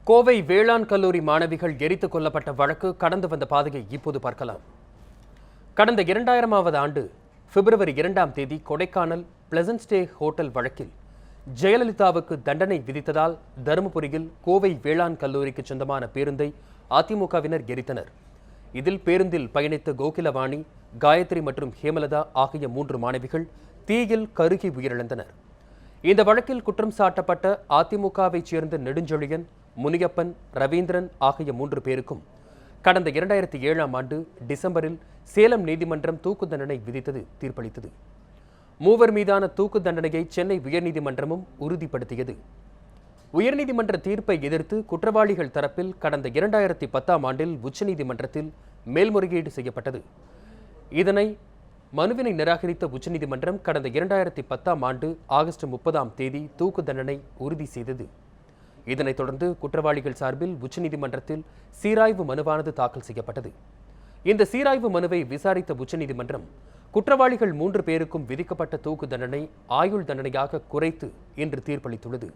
கோவை வேளாண் கல்லூரி மாணவிகள் எரித்துக் கொல்லப்பட்ட வழக்கு கடந்து வந்த பாதையை இப்போது பார்க்கலாம். கடந்த 2000ஆவது ஆண்டு பிப்ரவரி 2ஆம் தேதி கொடைக்கானல் பிளசன்ட் ஸ்டே ஹோட்டல் வழக்கில் ஜெயலலிதாவுக்கு தண்டனை விதித்ததால் தருமபுரியில் கோவை வேளாண் கல்லூரிக்கு சொந்தமான பேருந்தை அதிமுகவினர் எரித்தனர். இதில் பேருந்தில் பயணித்த கோகிலவாணி, காயத்ரி மற்றும் ஹேமலதா ஆகிய 3 மாணவிகள் தீயில் கருகி உயிரிழந்தனர். இந்த வழக்கில் குற்றம் சாட்டப்பட்ட அதிமுகவைச் சேர்ந்த நெடுஞ்செழியன், முனியப்பன், ரவீந்திரன் ஆகிய 3 பேருக்கும் கடந்த 2007ஆம் ஆண்டு டிசம்பரில் சேலம் நீதிமன்றம் தூக்கு தண்டனை விதித்தது தீர்ப்பளித்தது. மூவர் மீதான தூக்கு தண்டனையை சென்னை உயர்நீதிமன்றமும் உறுதிப்படுத்தியது. உயர்நீதிமன்ற தீர்ப்பை எதிர்த்து குற்றவாளிகள் தரப்பில் கடந்த 2010ஆம் ஆண்டில் உச்சநீதிமன்றத்தில் மேல்முறையீடு செய்யப்பட்டது. இதனை மனுவினை நிராகரித்த உச்சநீதிமன்றம் கடந்த 2010ஆம் ஆண்டு ஆகஸ்ட் 30ஆம் தேதி தூக்கு தண்டனை உறுதி செய்தது. இதனைத் தொடர்ந்து குற்றவாளிகள் சார்பில் உச்சநீதிமன்றத்தில் சீராய்வு மனுவானது தாக்கல் செய்யப்பட்டது. இந்த சீராய்வு மனுவை விசாரித்த உச்சநீதிமன்றம் குற்றவாளிகள் 3 பேருக்கும் விதிக்கப்பட்ட தூக்கு தண்டனை ஆயுள் தண்டனையாக குறைத்து இன்று தீர்ப்பளித்துள்ளது.